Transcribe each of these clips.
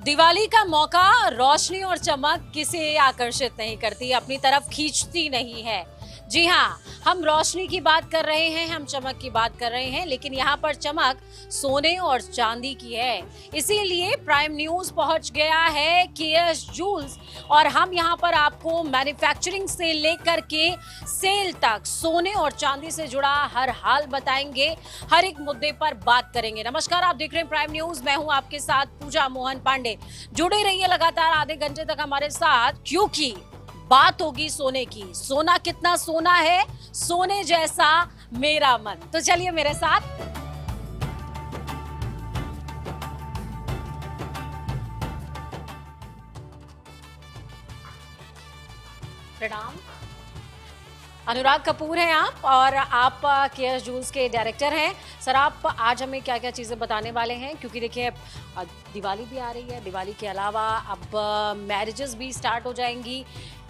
दिवाली का मौका, रोशनी और चमक किसे आकर्षित नहीं करती, अपनी तरफ खींचती नहीं है। जी हाँ, हम रोशनी की बात कर रहे हैं, हम चमक की बात कर रहे हैं, लेकिन यहाँ पर चमक सोने और चांदी की है। इसीलिए प्राइम न्यूज पहुंच गया है केएस जूल्स और हम यहाँ पर आपको मैन्युफैक्चरिंग से लेकर के सेल तक सोने और चांदी से जुड़ा हर हाल बताएंगे, हर एक मुद्दे पर बात करेंगे। नमस्कार, आप देख रहे हैं प्राइम न्यूज, मैं हूँ आपके साथ पूजा मोहन पांडे। जुड़े रहिए लगातार आधे घंटे तक हमारे साथ, क्योंकि बात होगी सोने की। सोना कितना सोना है, सोने जैसा मेरा मन। तो चलिए मेरे साथ। प्रणाम, अनुराग कपूर हैं आप और आप केएस जूल्स के डायरेक्टर हैं। सर, आप आज हमें क्या क्या चीज़ें बताने वाले हैं? क्योंकि देखिए दिवाली भी आ रही है, दिवाली के अलावा अब मैरिजेस भी स्टार्ट हो जाएंगी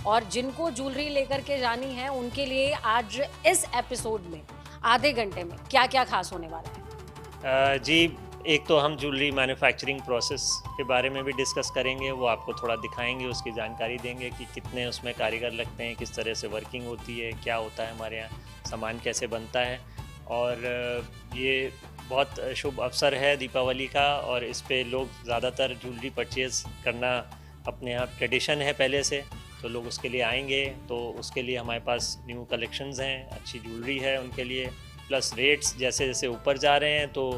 और जिनको ज्वेलरी लेकर के जानी है उनके लिए आज इस एपिसोड में आधे घंटे में क्या क्या खास होने वाला है? जी, एक तो हम ज्वेलरी मैन्युफैक्चरिंग प्रोसेस के बारे में भी डिस्कस करेंगे, वो आपको थोड़ा दिखाएंगे, उसकी जानकारी देंगे कि कितने उसमें कारीगर लगते हैं, किस तरह से वर्किंग होती है, क्या होता है हमारे यहाँ, सामान कैसे बनता है। और ये बहुत शुभ अवसर है दीपावली का और इस पे लोग ज़्यादातर ज्वेलरी परचेज़ करना अपने यहाँ ट्रेडिशन है पहले से, तो लोग उसके लिए आएंगे। तो उसके लिए हमारे पास न्यू कलेक्शंस हैं, अच्छी ज्वेलरी है उनके लिए, प्लस रेट्स जैसे जैसे ऊपर जा रहे हैं तो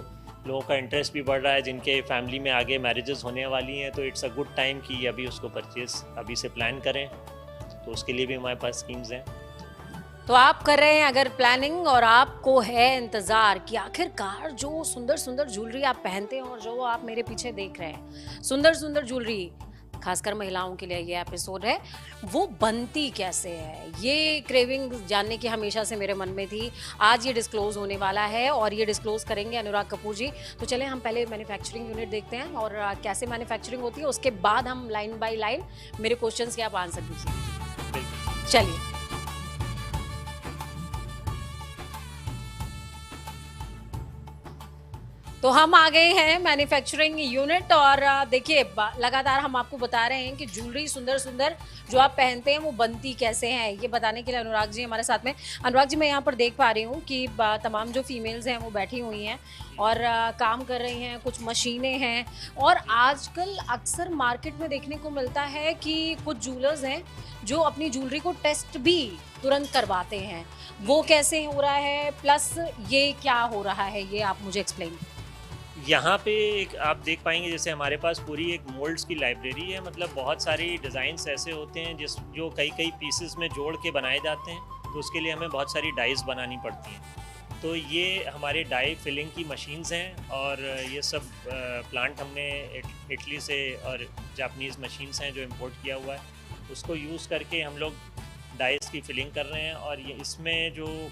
लोगों का इंटरेस्ट भी बढ़ रहा है। जिनके फैमिली में आगे मैरिजेस होने वाली हैं तो इट्स अ गुड टाइम कि अभी उसको परचेज अभी से प्लान करें, तो उसके लिए भी हमारे पास स्कीम्स हैं। तो आप कर रहे हैं अगर प्लानिंग और आपको है इंतजार कि आखिरकार जो सुंदर सुंदर ज्वेलरी आप पहनते हैं और जो आप मेरे पीछे देख रहे हैं, सुंदर सुंदर ज्वेलरी, खासकर महिलाओं के लिए ये एपिसोड है, वो बनती कैसे है, ये क्रेविंग जानने की हमेशा से मेरे मन में थी। आज ये डिस्क्लोज होने वाला है और ये डिस्क्लोज करेंगे अनुराग कपूर जी। तो चलें हम पहले मैन्युफैक्चरिंग यूनिट देखते हैं और कैसे मैन्युफैक्चरिंग होती है, उसके बाद हम लाइन बाय लाइन मेरे क्वेश्चंस के आप आंसर दीजिए। चलिए। तो हम आ गए हैं मैन्युफैक्चरिंग यूनिट और देखिए लगातार हम आपको बता रहे हैं कि ज्वेलरी सुंदर सुंदर जो आप पहनते हैं वो बनती कैसे हैं, ये बताने के लिए अनुराग जी हमारे साथ में। अनुराग जी, मैं यहाँ पर देख पा रही हूँ कि तमाम जो फीमेल्स हैं वो बैठी हुई हैं और काम कर रही हैं, कुछ मशीनें हैं। और आजकल अक्सर मार्केट में देखने को मिलता है कि कुछ ज्वेलर्स हैं जो अपनी ज्वेलरी को टेस्ट भी तुरंत करवाते हैं, वो कैसे हो रहा है, प्लस ये क्या हो रहा है, ये आप मुझे एक्सप्लेन। यहाँ पे एक आप देख पाएंगे जैसे हमारे पास पूरी एक मोल्ड्स की लाइब्रेरी है, मतलब बहुत सारी डिज़ाइंस ऐसे होते हैं जो कई कई पीसेस में जोड़ के बनाए जाते हैं, तो उसके लिए हमें बहुत सारी डाइस बनानी पड़ती हैं। तो ये हमारे डाई फिलिंग की मशीन्स हैं और ये सब प्लांट हमने इटली से और जापानीज़ मशीन्स हैं जो इम्पोर्ट किया हुआ है, उसको यूज़ करके हम लोग डाइस की फिलिंग कर रहे हैं। और ये इसमें जो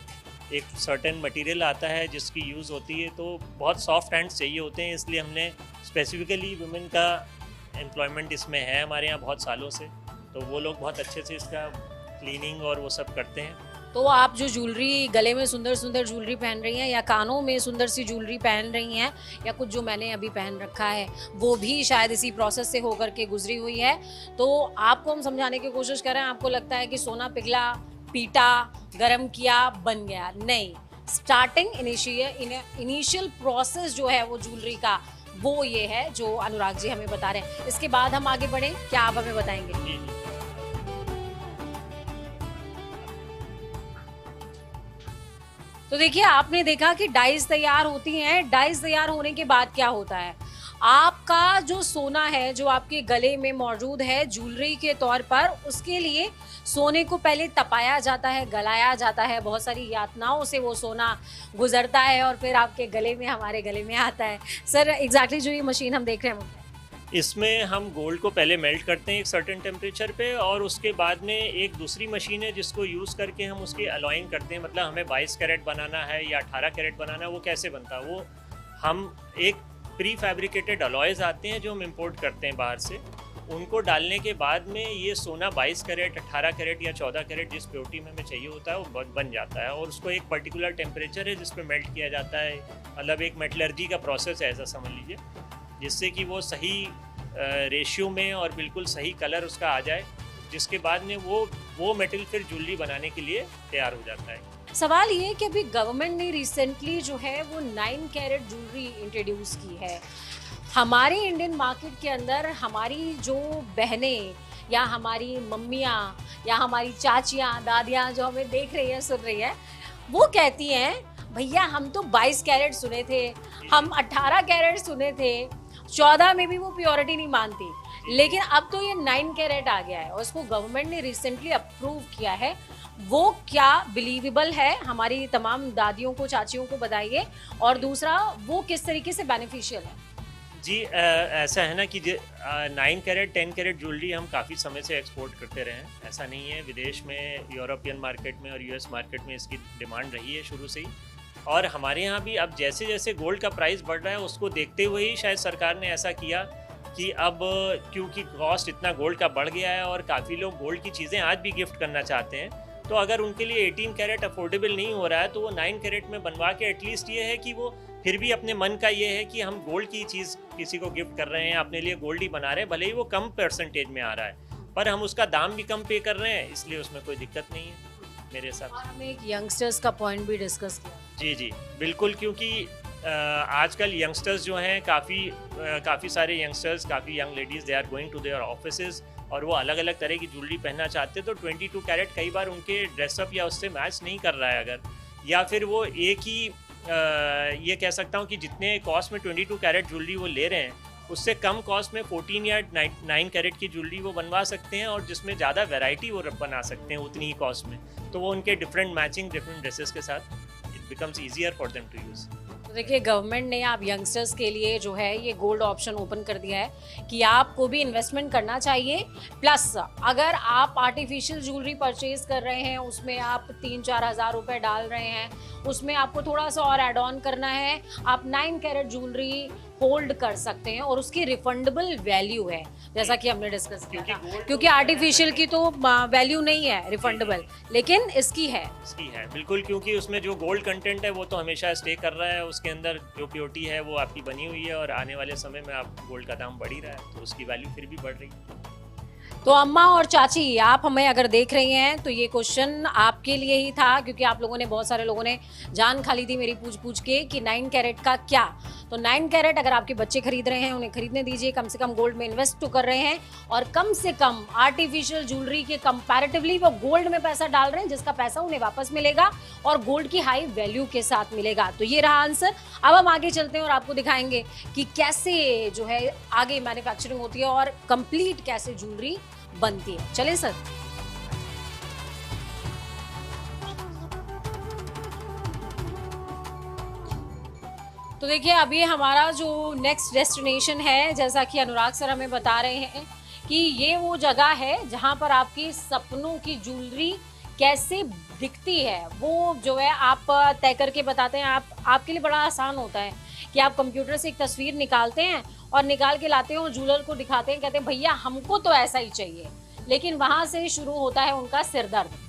एक सर्टेन मटेरियल आता है जिसकी यूज़ होती है, तो बहुत सॉफ्ट हैंड्स चाहिए होते हैं, इसलिए हमने स्पेसिफिकली वुमेन का एम्प्लॉयमेंट इसमें है हमारे यहाँ बहुत सालों से, तो वो लोग बहुत अच्छे से इसका क्लीनिंग और वो सब करते हैं। तो आप जो ज्वेलरी, गले में सुंदर सुंदर ज्वेलरी पहन रही हैं या कानों में सुंदर सी ज्वेलरी पहन रही हैं या कुछ जो मैंने अभी पहन रखा है वो भी शायद इसी प्रोसेस से होकर के गुजरी हुई है। तो आपको हम समझाने की कोशिश कर रहे हैं, आपको लगता है कि सोना पिघला, पीटा, गरम किया, बन गया, नहीं। स्टार्टिंग इनिशियल प्रोसेस जो है वो ज्वेलरी का, वो ये है जो अनुराग जी हमें बता रहे हैं। इसके बाद हम आगे बढ़ें, क्या आप हमें बताएंगे? तो देखिए, आपने देखा कि डाइस तैयार होती हैं, डाइस तैयार होने के बाद क्या होता है, आपका जो सोना है जो आपके गले में मौजूद है ज्वेलरी के तौर पर, उसके लिए सोने को पहले तपाया जाता है, गलाया जाता है, बहुत सारी यातनाओं से वो सोना गुजरता है और फिर आपके गले में, हमारे गले में आता है। सर, एग्जैक्टली जो ये मशीन हम देख रहे हैं, इसमें हम गोल्ड को पहले मेल्ट करते हैं एक सर्टेन टेम्परेचर पे, और उसके बाद में एक दूसरी मशीन है जिसको यूज़ करके हम उसकी अलॉइंग करते हैं। मतलब हमें 22 कैरेट बनाना है या 18 कैरेट बनाना है, वो कैसे बनता है, वो हम एक प्री फैब्रिकेटेड अलॉयज़ आते हैं जो हम इंपोर्ट करते हैं बाहर से, उनको डालने के बाद में ये सोना 22 कैरेट, 18 कैरेट या 14 कैरेट जिस प्योरिटी में हमें चाहिए होता है वो बन जाता है। और उसको एक पर्टिकुलर टेम्परेचर है जिस पे मेल्ट किया जाता है, मतलब एक मेटलर्जी का प्रोसेस है ऐसा समझ लीजिए, जिससे कि वो सही रेशियो में और बिल्कुल सही कलर उसका आ जाए, जिसके बाद में वो मेटल फिर ज्वेलरी बनाने के लिए तैयार हो जाता है। सवाल ये है कि अभी गवर्नमेंट ने रिसेंटली जो है वो 9 कैरेट ज्वेलरी इंट्रोड्यूस की है। हमारे इंडियन मार्केट के अंदर हमारी जो बहनें या हमारी मम्मियाँ या हमारी चाचियाँ दादियाँ जो हमें देख रही हैं सुन रही हैं, वो कहती हैं भैया हम तो 22 कैरेट सुने थे, हम 18 कैरेट सुने थे, 14 में भी वो प्योरिटी नहीं मानती, लेकिन अब तो ये 9 कैरेट आ गया है और उसको गवर्नमेंट ने रिसेंटली अप्रूव किया है। वो क्या बिलीवेबल है, हमारी तमाम दादियों को चाचियों को बताइए, और दूसरा वो किस तरीके से बेनिफिशियल है? जी ऐसा है ना कि 9 कैरेट 10 कैरेट ज्वेलरी हम काफ़ी समय से एक्सपोर्ट करते रहे हैं। ऐसा नहीं है, विदेश में यूरोपियन मार्केट में और यूएस मार्केट में इसकी डिमांड रही है शुरू से ही, और हमारे यहाँ भी अब जैसे जैसे गोल्ड का प्राइस बढ़ रहा है उसको देखते हुए ही शायद सरकार ने ऐसा किया कि अब क्योंकि कॉस्ट इतना गोल्ड का बढ़ गया है और काफ़ी लोग गोल्ड की चीज़ें आज भी गिफ्ट करना चाहते हैं, तो अगर उनके लिए 18 कैरेट अफोर्डेबल नहीं हो रहा है तो वो 9 कैरेट में बनवा के एटलीस्ट ये है कि वो फिर भी अपने मन का ये है कि हम गोल्ड की चीज़ किसी को गिफ्ट कर रहे हैं, अपने लिए गोल्ड ही बना रहे हैं, भले ही वो कम परसेंटेज में आ रहा है पर हम उसका दाम भी कम पे कर रहे हैं, इसलिए उसमें कोई दिक्कत नहीं है मेरे हिसाब से। हमने एक यंगस्टर्स का पॉइंट भी डिस्कस किया। जी जी बिल्कुल, क्योंकि आजकल यंगस्टर्स जो हैं काफ़ी सारे यंगस्टर्स, काफ़ी young ladies, they are going to their offices और वो अलग अलग तरह की ज्वेलरी पहनना चाहते हैं, तो 22 कैरेट कई बार उनके ड्रेसअप या उससे मैच नहीं कर रहा है अगर, या फिर वो एक ही ये कह सकता हूँ कि जितने कॉस्ट में 22 कैरेट ज्वेलरी वो ले रहे हैं उससे कम कॉस्ट में 14 या 9 कैरेट की ज्वेलरी वो बनवा सकते हैं और जिसमें ज़्यादा वैरायटी वो बना सकते हैं उतनी ही कॉस्ट में, तो वो उनके डिफरेंट मैचिंग डिफरेंट ड्रेसेस के साथ it becomes easier for them to use. तो देखिए गवर्नमेंट ने आप यंगस्टर्स के लिए जो है ये गोल्ड ऑप्शन ओपन कर दिया है कि आपको भी इन्वेस्टमेंट करना चाहिए, प्लस अगर आप आर्टिफिशियल ज्वेलरी परचेज कर रहे हैं उसमें आप 3-4 हज़ार रुपये डाल रहे हैं, उसमें आपको थोड़ा सा और ऐड ऑन करना है, आप 9 कैरेट ज्वेलरी होल्ड कर सकते हैं और उसकी रिफंडेबल वैल्यू है, जैसा कि हमने डिस्कस किया था, क्योंकि आर्टिफिशियल की तो वैल्यू नहीं है रिफंडेबल, लेकिन इसकी है बिल्कुल, क्योंकि उसमें जो गोल्ड कंटेंट है वो तो हमेशा स्टे कर रहा है, उसके अंदर जो प्योरिटी है वो आपकी बनी हुई है और आने वाले समय में आप गोल्ड का दाम बढ़ ही रहा है तो उसकी वैल्यू फिर भी बढ़ रही है। तो अम्मा और चाची आप हमें अगर देख रही हैं तो ये क्वेश्चन आपके लिए ही था, क्योंकि आप लोगों ने, बहुत सारे लोगों ने जान खा ली थी मेरी पूछ के कि 9 कैरेट का क्या। तो 9 कैरेट अगर आपके बच्चे खरीद रहे हैं उन्हें खरीदने दीजिए, कम से कम गोल्ड में इन्वेस्ट तो कर रहे हैं और कम से कम आर्टिफिशियल ज्वेलरी के कंपैरेटिवली वो गोल्ड में पैसा डाल रहे हैं जिसका पैसा उन्हें वापस मिलेगा और गोल्ड की हाई वैल्यू के साथ मिलेगा। तो ये रहा आंसर। अब हम आगे चलते हैं और आपको दिखाएंगे कि कैसे जो है आगे मैन्युफैक्चरिंग होती है और कंप्लीट कैसे ज्वेलरी बनती है। चलिए सर। तो देखिए अभी हमारा जो नेक्स्ट डेस्टिनेशन है, जैसा कि अनुराग सर हमें बता रहे हैं कि ये वो जगह है जहां पर आपकी सपनों की ज्वेलरी कैसे दिखती है वो जो है आप तय करके बताते हैं। आपके लिए बड़ा आसान होता है कि आप कंप्यूटर से एक तस्वीर निकालते हैं और निकाल के लाते हैं और ज्वेलर को दिखाते हैं, कहते हैं भैया हमको तो ऐसा ही चाहिए, लेकिन वहां से शुरू होता है उनका सिरदर्द।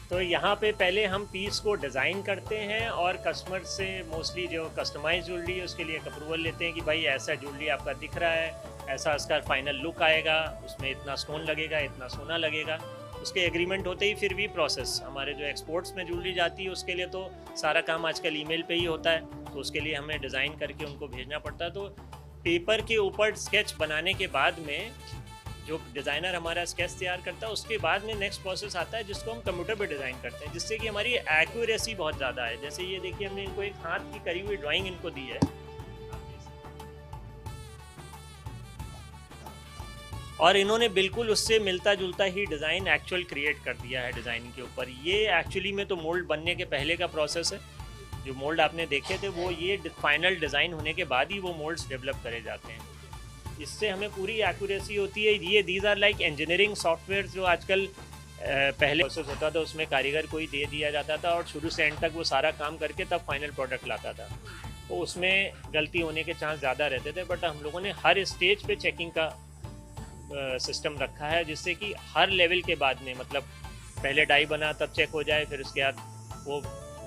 तो यहाँ पे पहले हम पीस को डिज़ाइन करते हैं और कस्टमर से मोस्टली जो कस्टमाइज ज्वेलरी है उसके लिए एक अप्रूवल लेते हैं कि भाई ऐसा ज्वेलरी आपका दिख रहा है, ऐसा इसका फाइनल लुक आएगा, उसमें इतना स्टोन लगेगा, इतना सोना लगेगा। उसके एग्रीमेंट होते ही फिर भी प्रोसेस हमारे जो एक्सपोर्ट्स में ज्वेलरी जाती है उसके लिए तो सारा काम आजकल ईमेल पे ही होता है, तो उसके लिए हमें डिज़ाइन करके उनको भेजना पड़ता है। तो पेपर के ऊपर स्केच बनाने के बाद में जो डिज़ाइनर हमारा स्केच तैयार करता है उसके बाद में नेक्स्ट प्रोसेस आता है जिसको हम कंप्यूटर पे डिज़ाइन करते हैं, जिससे कि हमारी एक्यूरेसी बहुत ज़्यादा है। जैसे ये देखिए हमने इनको एक हाथ की करी हुई ड्राइंग इनको दी है और इन्होंने बिल्कुल उससे मिलता जुलता ही डिज़ाइन एक्चुअल क्रिएट कर दिया है डिज़ाइन के ऊपर। ये एक्चुअली में तो मोल्ड बनने के पहले का प्रोसेस है, जो मोल्ड आपने देखे थे वो ये फाइनल डिज़ाइन होने के बाद ही वो मोल्ड्स डेवलप करे जाते हैं। इससे हमें पूरी एक्यूरेसी होती है। ये these are like engineering software जो आजकल पहले प्रोसेस होता था उसमें कारीगर कोई दे दिया जाता था और शुरू से एंड तक वो सारा काम करके तब फाइनल प्रोडक्ट लाता था, तो उसमें गलती होने के चांस ज़्यादा रहते थे। बट हम लोगों ने हर स्टेज पे चेकिंग का सिस्टम रखा है, जिससे कि हर लेवल के बाद में, मतलब पहले डाई बना तब चेक हो जाए, फिर उसके बाद वो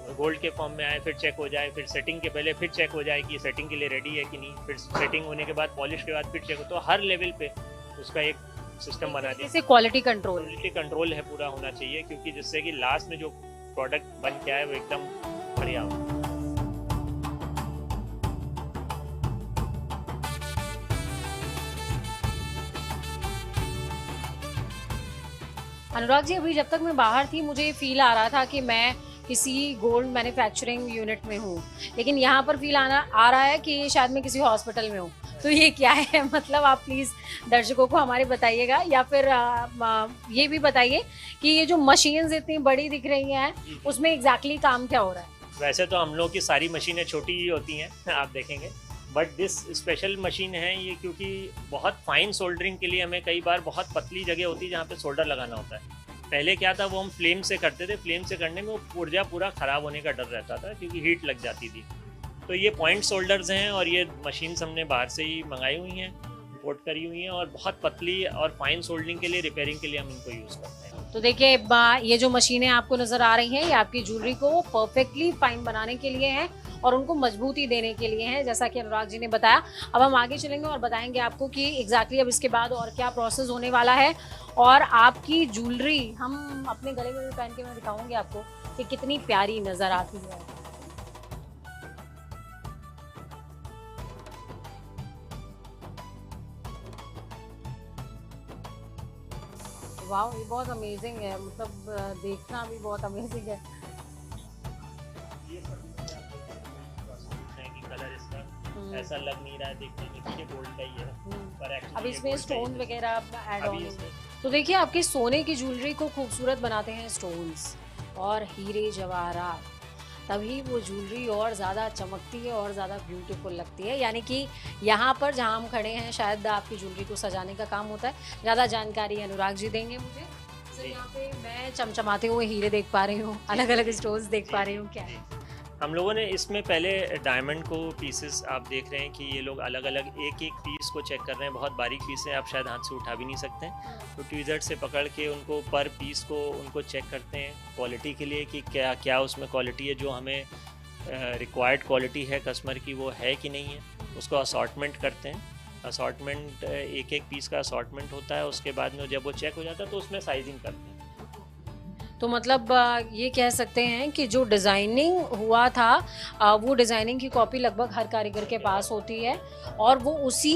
गोल्ड के फॉर्म में आए, फिर चेक हो जाए, फिर सेटिंग के पहले फिर चेक हो जाए कि सेटिंग के लिए रेडी है कि नहीं, फिर सेटिंग होने के बाद पॉलिश के बाद फिर चेक हो। तो हर लेवल पे उसका एक सिस्टम बना दिया। जैसे क्वालिटी कंट्रोल। क्वालिटी कंट्रोल है पूरा होना चाहिए, क्योंकि जिससे कि लास्ट में जो प्रोडक्ट बन के आए वो एकदम बढ़िया हो। अनुराग जी, अभी जब तक मैं बाहर थी मुझे फील आ रहा था कि मैं किसी गोल्ड मैन्युफैक्चरिंग यूनिट में हूँ, लेकिन यहाँ पर फील आ रहा है कि शायद मैं किसी हॉस्पिटल में हूँ। तो ये क्या है, मतलब आप प्लीज़ दर्शकों को हमारे बताइएगा, या फिर ये भी बताइए कि ये जो मशीन्स इतनी बड़ी दिख रही हैं उसमें एग्जैक्टली काम क्या हो रहा है। वैसे तो हम लोग की सारी मशीनें छोटी ही होती हैं, आप देखेंगे, बट दिस स्पेशल मशीन है ये, क्योंकि बहुत फाइन सोल्डरिंग के लिए हमें कई बार बहुत पतली जगह होती है जहाँ पे सोल्डर लगाना होता है। पहले क्या था, वो हम फ्लेम से करते थे, फ्लेम से करने में वो पुर्जा पूरा ख़राब होने का डर रहता था क्योंकि हीट लग जाती थी। तो ये पॉइंट सोल्डर्स हैं और ये मशीन्स हमने बाहर से ही मंगाई हुई हैं, इंपोर्ट करी हुई हैं, और बहुत पतली और फाइन सोल्डरिंग के लिए, रिपेयरिंग के लिए हम इनको यूज़ करते हैं। तो देखिए, ये जो मशीनें आपको नज़र आ रही हैं ये आपकी ज्वेलरी को परफेक्टली फाइन बनाने के लिए हैं और उनको मजबूती देने के लिए हैं, जैसा कि अनुराग जी ने बताया। अब हम आगे चलेंगे और बताएंगे आपको कि एग्जैक्टली अब इसके बाद और क्या प्रोसेस होने वाला है, और आपकी ज्वेलरी हम अपने गले में भी पहन के मैं दिखाऊंगी आपको कि कितनी प्यारी नज़र आती है। वाह, ये बहुत अमेजिंग है, मतलब देखना भी बहुत अमेजिंग है। कलर इसका ऐसा लग नहीं रहा है देखने में कि ये गोल्ड का ही है, पर एक्चुअली अब इसमें स्टोन वगैरह ऐड अभी होंगे। इसमें तो देखिए, आपके सोने की ज्वेलरी को खूबसूरत बनाते हैं स्टोन्स और हीरे जवाहरात, तभी वो ज्वेलरी और ज़्यादा चमकती है और ज़्यादा ब्यूटीफुल लगती है। यानी कि यहाँ पर जहाँ हम खड़े हैं शायद आपकी ज्वेलरी को सजाने का काम होता है। ज़्यादा जानकारी अनुराग जी देंगे मुझे। सर, यहाँ पे मैं चमचमाते हुए हीरे देख पा रही हूँ, अलग अलग स्टोन्स देख पा रही हूँ, क्या है? हम लोगों ने इसमें पहले डायमंड को पीसेस, आप देख रहे हैं कि ये लोग अलग अलग एक एक पीस को चेक कर रहे हैं। बहुत बारीक पीस है, आप शायद हाथ से उठा भी नहीं सकते हैं, तो ट्वीज़र से पकड़ के उनको पर पीस को उनको चेक करते हैं क्वालिटी के लिए कि क्या क्या उसमें क्वालिटी है, जो हमें रिक्वायर्ड क्वालिटी है कस्टमर की वो है कि नहीं है। उसको असॉर्टमेंट करते हैं। असॉर्टमेंट एक एक पीस का असॉर्टमेंट होता है। उसके बाद में जब वो चेक हो जाता है तो उसमें साइजिंग करते हैं। तो मतलब ये कह सकते हैं कि जो डिज़ाइनिंग हुआ था वो डिज़ाइनिंग की कॉपी लगभग हर कारीगर के पास होती है और वो उसी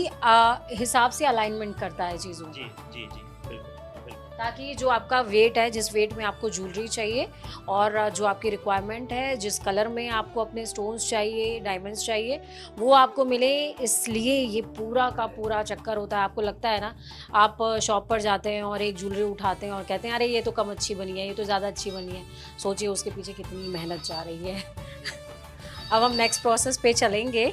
हिसाब से अलाइनमेंट करता है चीज़ों जी जी जी, बिल्कुल बिल्कुल। ताकि जो आपका वेट है, जिस वेट में आपको ज्वेलरी चाहिए और जो आपकी रिक्वायरमेंट है, जिस कलर में आपको अपने स्टोन्स चाहिए, डायमंड्स चाहिए, वो आपको मिले। इसलिए ये पूरा का पूरा चक्कर होता है। आपको लगता है ना, आप शॉप पर जाते हैं और एक ज्वेलरी उठाते हैं और कहते हैं अरे ये तो कम अच्छी बनी है, ये तो ज़्यादा अच्छी बनी है। सोचिए उसके पीछे कितनी मेहनत जा रही है। अब हम नेक्स्ट प्रोसेस पे चलेंगे।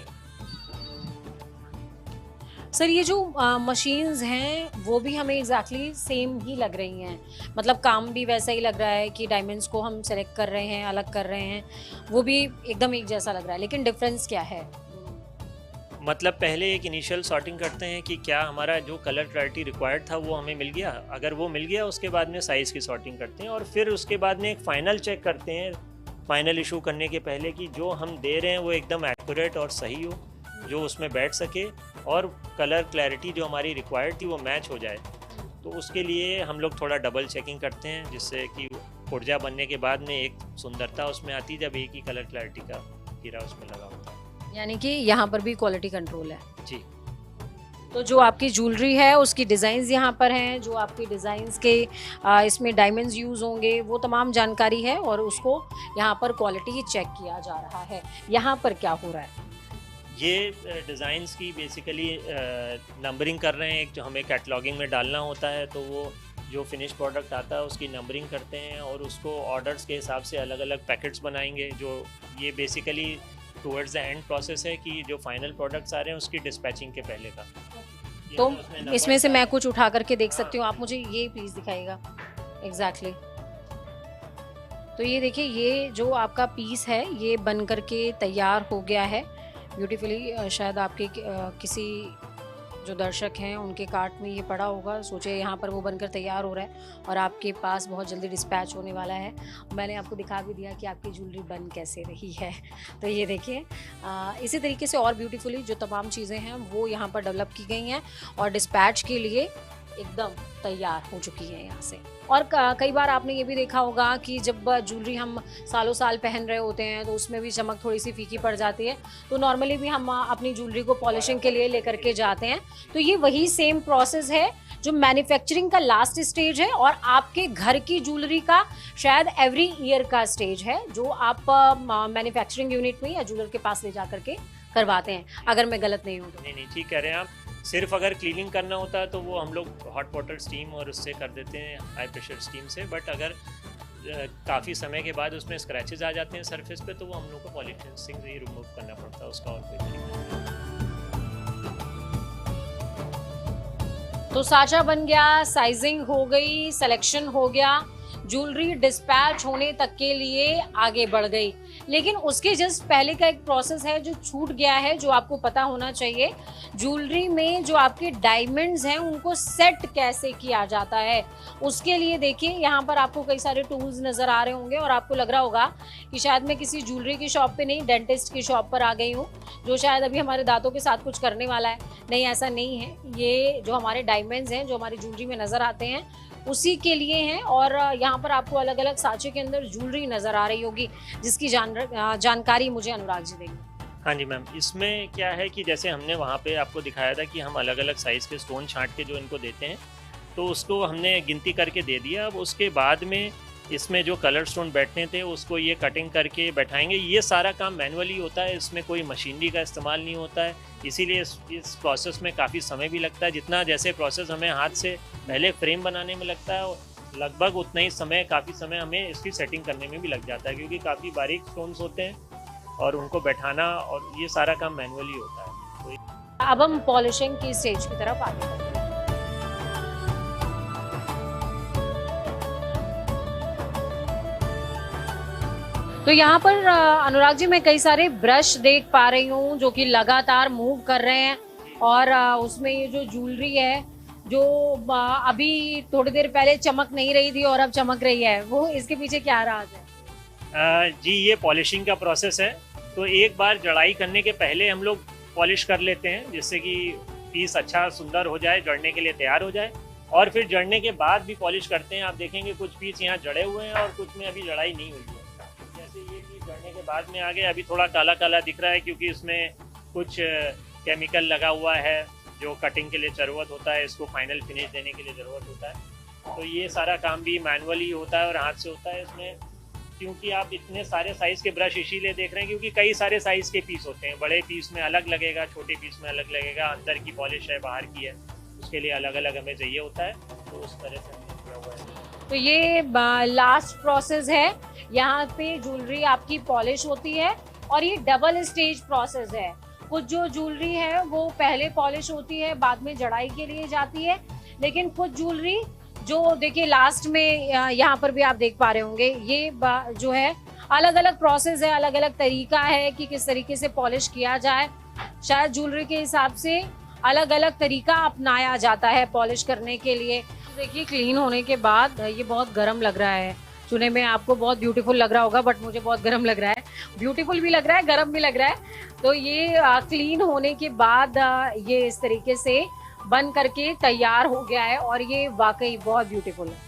सर, ये जो मशीन्स हैं वो भी हमें एग्जैक्टली सेम ही लग रही हैं, मतलब काम भी वैसा ही लग रहा है कि डायमंड्स को हम सेलेक्ट कर रहे हैं, अलग कर रहे हैं, वो भी एकदम एक जैसा लग रहा है, लेकिन डिफरेंस क्या है? मतलब पहले एक इनिशियल सॉर्टिंग करते हैं कि क्या हमारा जो कलर क्लैरिटी रिक्वायर्ड था वो हमें मिल गया। अगर वो मिल गया उसके बाद में साइज़ की सॉर्टिंग करते हैं और फिर उसके बाद में एक फ़ाइनल चेक करते हैं, फ़ाइनल इशू करने के पहले कि जो हम दे रहे हैं वो एकदम एक्यूरेट और सही हो, जो उसमें बैठ सके और कलर क्लैरिटी जो हमारी रिक्वायर्ड थी वो मैच हो जाए। तो उसके लिए हम लोग थोड़ा डबल चेकिंग करते हैं, जिससे कि पुर्जा बनने के बाद में एक सुंदरता उसमें आती है जब एक ही कलर क्लैरिटी का हीरा उसमें लगा होता है। यानी कि यहाँ पर भी क्वालिटी कंट्रोल है जी। तो जो आपकी ज्वेलरी है उसकी डिज़ाइंस यहाँ पर हैं, जो आपकी डिज़ाइंस के इसमें डायमंड्स यूज़ होंगे वो तमाम जानकारी है और उसको यहाँ पर क्वालिटी चेक किया जा रहा है। यहाँ पर क्या हो रहा है? ये डिज़ाइंस की बेसिकली नंबरिंग कर रहे हैं। एक जो हमें कैटलॉगिंग में डालना होता है, तो वो जो फिनिश प्रोडक्ट आता है उसकी नंबरिंग करते हैं और उसको ऑर्डर्स के हिसाब से अलग अलग पैकेट्स बनाएंगे। जो ये basically towards the end process है कि जो फाइनल प्रोडक्ट्स आ रहे हैं उसकी डिस्पैचिंग के पहले का। तो इसमें से मैं कुछ उठा करके देख सकती हूँ? आप मुझे ये प्लीज़ दिखाइएगा एग्जैक्टली। तो ये देखिए, ये जो आपका पीस है ये बन करके तैयार हो गया है ब्यूटीफुली। शायद आपके किसी जो दर्शक हैं उनके कार्ट में ये पड़ा होगा, सोचे यहाँ पर वो बनकर तैयार हो रहा है और आपके पास बहुत जल्दी डिस्पैच होने वाला है। मैंने आपको दिखा भी दिया कि आपकी ज्वेलरी बन कैसे रही है। तो ये देखिए, इसी तरीके से और ब्यूटीफुली जो तमाम चीज़ें हैं वो यहाँ पर डेवलप की गई हैं और डिस्पैच के लिए एकदम तैयार हो चुकी है यहाँ से। और कई बार आपने ये भी देखा होगा कि जब ज्वेलरी हम सालों साल पहन रहे होते हैं तो उसमें भी चमक थोड़ी सी फीकी पड़ जाती है, तो नॉर्मली भी हम अपनी ज्वेलरी को पॉलिशिंग के लिए लेकर के जाते हैं। तो ये वही सेम प्रोसेस है जो मैन्युफैक्चरिंग का लास्ट स्टेज है और आपके घर की ज्वेलरी का शायद एवरी ईयर का स्टेज है, जो आप मैन्युफैक्चरिंग यूनिट में या ज्वेलर के पास ले जा करके करवाते हैं, अगर मैं गलत नहीं हूँ तो। नहीं, ठीक कह रहे हैं आप। सिर्फ अगर क्लीनिंग करना होता है तो वो हम लोग हॉट वाटर स्टीम और उससे कर देते हैं, हाई प्रेशर स्टीम से। बट अगर काफ़ी समय के बाद उसमें स्क्रैचेस आ जाते हैं सरफेस पे, तो वो हम लोग को पॉलिशिंग से ही रिमूव करना पड़ता है, उसका और कोई तरीका नहीं। तो साचा बन गया, साइजिंग हो गई, सिलेक्शन हो गया, ज्वेलरी डिस्पैच होने तक के लिए आगे बढ़ गई। लेकिन उसके जस्ट पहले का एक प्रोसेस है जो छूट गया है, जो आपको पता होना चाहिए। ज्वेलरी में जो आपके डायमंड्स हैं उनको सेट कैसे किया जाता है, उसके लिए देखिए यहाँ पर आपको कई सारे टूल्स नज़र आ रहे होंगे और आपको लग रहा होगा कि शायद मैं किसी ज्वेलरी की शॉप पे नहीं, डेंटिस्ट की शॉप पर आ गई हूँ जो शायद अभी हमारे दांतों के साथ कुछ करने वाला है। नहीं, ऐसा नहीं है। ये जो हमारे डायमंड्स हैं जो हमारी ज्वेलरी में नज़र आते हैं उसी के लिए हैं। और यहाँ पर आपको अलग अलग साँचे के अंदर ज्वेलरी नज़र आ रही होगी जिसकी जानकारी मुझे अनुराग जी देंगे। हाँ जी मैम, इसमें क्या है कि जैसे हमने वहाँ पे आपको दिखाया था कि हम अलग अलग साइज़ के स्टोन छांट के जो इनको देते हैं, तो उसको हमने गिनती करके दे दिया। अब उसके बाद में इसमें जो कलर स्टोन बैठने थे उसको ये कटिंग करके बैठाएंगे। ये सारा काम मैनुअली होता है, इसमें कोई मशीनरी का इस्तेमाल नहीं होता है, इसीलिए इस प्रोसेस में काफ़ी समय भी लगता है। जितना जैसे प्रोसेस हमें हाथ से पहले फ्रेम बनाने में लगता है, लगभग उतना ही समय, काफ़ी समय हमें इसकी सेटिंग करने में भी लग जाता है, क्योंकि काफ़ी बारीक स्टोन्स होते हैं और उनको बैठाना और ये सारा काम मैनुअली होता है। तो अब हम पॉलिशिंग की स्टेज की तरफ आगे बढ़ते हैं। तो यहाँ पर अनुराग जी मैं कई सारे ब्रश देख पा रही हूँ जो कि लगातार मूव कर रहे हैं और उसमें ये जो ज्वेलरी है जो अभी थोड़ी देर पहले चमक नहीं रही थी और अब चमक रही है, वो इसके पीछे क्या राज है? जी, ये पॉलिशिंग का प्रोसेस है। तो एक बार जड़ाई करने के पहले हम लोग पॉलिश कर लेते हैं, जिससे कि पीस अच्छा सुंदर हो जाए, जड़ने के लिए तैयार हो जाए। और फिर जड़ने के बाद भी पॉलिश करते हैं। आप देखेंगे कुछ पीस यहाँ जड़े हुए हैं और कुछ में अभी जड़ाई नहीं हुई है। जैसे ये पीस जड़ने के बाद में आ गए, अभी थोड़ा काला काला दिख रहा है क्योंकि इसमें कुछ केमिकल लगा हुआ है जो कटिंग के लिए ज़रूरत होता है, इसको फाइनल फिनिश देने के लिए ज़रूरत होता है। तो ये सारा काम भी मैनुअली होता है और हाथ से होता है इसमें। क्योंकि आप इतने सारे साइज़ के ब्रश इसीलिए देख रहे हैं क्योंकि कई सारे साइज़ के पीस होते हैं। बड़े पीस में अलग लगेगा, छोटे पीस में अलग लगेगा, अंदर की पॉलिश है, बाहर की है, उसके लिए अलग अलग हमें चाहिए होता है। तो उस तरह से हमने किया हुआ है। तो ये लास्ट प्रोसेस है, यहाँ पे ज्वेलरी आपकी पॉलिश होती है और ये डबल स्टेज प्रोसेस है। कुछ जो ज्वेलरी है वो पहले पॉलिश होती है, बाद में जड़ाई के लिए जाती है। लेकिन कुछ ज्वेलरी जो देखिए लास्ट में यहाँ पर भी आप देख पा रहे होंगे, ये जो है अलग अलग प्रोसेस है, अलग अलग तरीका है कि किस तरीके से पॉलिश किया जाए। शायद ज्वेलरी के हिसाब से अलग अलग तरीका अपनाया जाता है पॉलिश करने के लिए। देखिए क्लीन होने के बाद ये बहुत गर्म लग रहा है, सुनने में आपको बहुत ब्यूटीफुल लग रहा होगा, बट मुझे बहुत गर्म लग रहा है। ब्यूटीफुल भी लग रहा है, गर्म भी लग रहा है। तो ये क्लीन होने के बाद ये इस तरीके से बन करके तैयार हो गया है और ये वाकई बहुत ब्यूटीफुल है।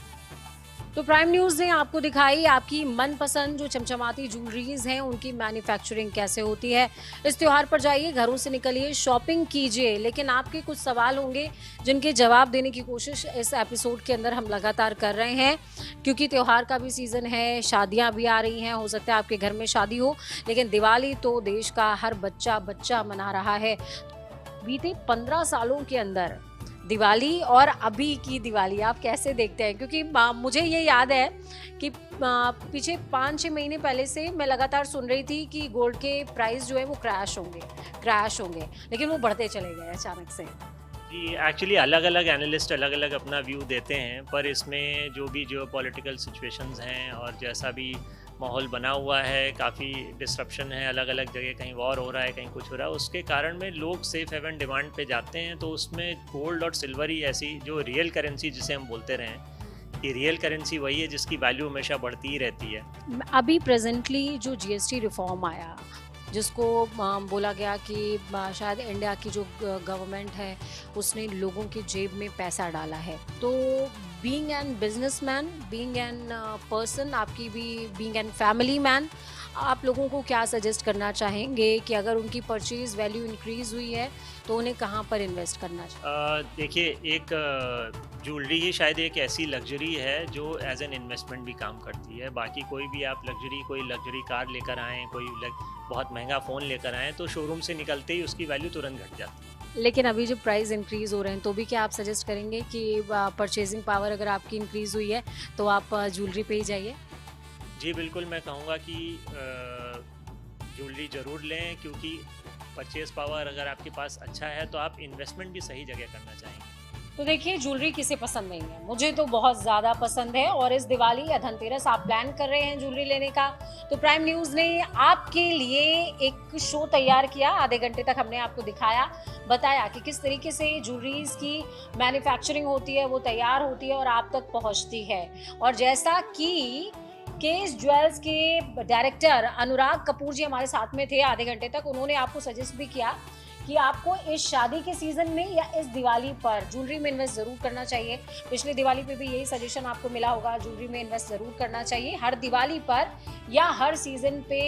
तो प्राइम न्यूज़ ने आपको दिखाई आपकी मनपसंद जो चमचमाती ज्वेलरीज हैं उनकी मैन्युफैक्चरिंग कैसे होती है। इस त्योहार पर जाइए, घरों से निकलिए, शॉपिंग कीजिए, लेकिन आपके कुछ सवाल होंगे जिनके जवाब देने की कोशिश इस एपिसोड के अंदर हम लगातार कर रहे हैं, क्योंकि त्योहार का भी सीज़न है, शादियां भी आ रही हैं। हो सकता है आपके घर में शादी हो, लेकिन दिवाली तो देश का हर बच्चा मना रहा है। बीते 15 सालों के अंदर दिवाली और अभी की दिवाली आप कैसे देखते हैं? क्योंकि मुझे ये याद है कि पीछे 5-6 महीने पहले से मैं लगातार सुन रही थी कि गोल्ड के प्राइस जो है वो क्रैश होंगे, लेकिन वो बढ़ते चले गए अचानक से। जी, एक्चुअली अलग अलग एनालिस्ट अलग अलग अपना व्यू देते हैं, पर इसमें जो भी जियोपॉलिटिकल सिचुएशंस हैं और जैसा भी माहौल बना हुआ है, काफ़ी डिसरप्शन है, अलग अलग जगह कहीं वॉर हो रहा है, कहीं कुछ हो रहा है, उसके कारण में लोग सेफ हेवन डिमांड पे जाते हैं। तो उसमें गोल्ड और सिल्वर ही ऐसी जो रियल करेंसी जिसे हम बोलते रहे हैं, कि रियल करेंसी वही है जिसकी वैल्यू हमेशा बढ़ती ही रहती है। अभी प्रेजेंटली जो जीएसटी रिफॉर्म आया, जिसको बोला गया कि शायद इंडिया की जो गवर्नमेंट है उसने लोगों की जेब में पैसा डाला है, तो being an businessman, being an person, आपकी भी बीइंग एन फैमिली मैन, आप लोगों को क्या सजेस्ट करना चाहेंगे कि अगर उनकी परचेज वैल्यू इंक्रीज हुई है तो उन्हें कहाँ पर इन्वेस्ट करना चाहिए? देखिए, एक ज्वेलरी ही शायद एक ऐसी लग्जरी है जो एज एन इन्वेस्टमेंट भी काम करती है। बाकी कोई भी आप कोई लग्जरी कार लेकर आएँ, बहुत महंगा फ़ोन लेकर आएँ, तो शोरूम से निकलते ही उसकी वैल्यू तुरंत घट जाती है। लेकिन अभी जो प्राइस इंक्रीज हो रहे हैं तो भी क्या आप सजेस्ट करेंगे कि परचेजिंग पावर अगर आपकी इंक्रीज हुई है तो आप ज्वेलरी पे ही जाइए? जी बिल्कुल, मैं कहूँगा कि ज्वेलरी ज़रूर लें, क्योंकि परचेज़ पावर अगर आपके पास अच्छा है तो आप इन्वेस्टमेंट भी सही जगह करना चाहेंगे। तो देखिए, ज्वेलरी किसे पसंद नहीं है, मुझे तो बहुत ज़्यादा पसंद है। और इस दिवाली या धनतेरस आप प्लान कर रहे हैं ज्वेलरी लेने का, तो प्राइम न्यूज़ ने आपके लिए एक शो तैयार किया। आधे घंटे तक हमने आपको दिखाया, बताया कि किस तरीके से ज्वेलरीज की मैन्युफैक्चरिंग होती है, वो तैयार होती है और आप तक पहुंचती है। और जैसा कि केस ज्वेल्स के डायरेक्टर अनुराग कपूर जी हमारे साथ में थे आधे घंटे तक, उन्होंने आपको सजेस्ट भी किया कि आपको इस शादी के सीजन में या इस दिवाली पर ज्वेलरी में इन्वेस्ट जरूर करना चाहिए। पिछली दिवाली पे भी यही सजेशन आपको मिला होगा, ज्वेलरी में इन्वेस्ट जरूर करना चाहिए। हर दिवाली पर या हर सीजन पे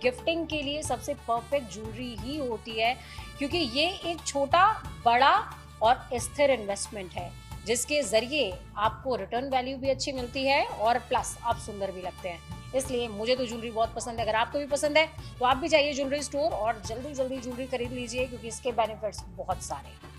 गिफ्टिंग के लिए सबसे परफेक्ट ज्वेलरी ही होती है, क्योंकि ये एक छोटा, बड़ा और स्थिर इन्वेस्टमेंट है जिसके जरिए आपको रिटर्न वैल्यू भी अच्छी मिलती है और प्लस आप सुंदर भी लगते हैं। इसलिए मुझे तो ज्वेलरी बहुत पसंद है। अगर आपको भी पसंद है तो आप भी जाइए ज्वेलरी स्टोर और जल्दी जल्दी ज्वेलरी खरीद लीजिए, क्योंकि इसके बेनिफिट्स बहुत सारे हैं।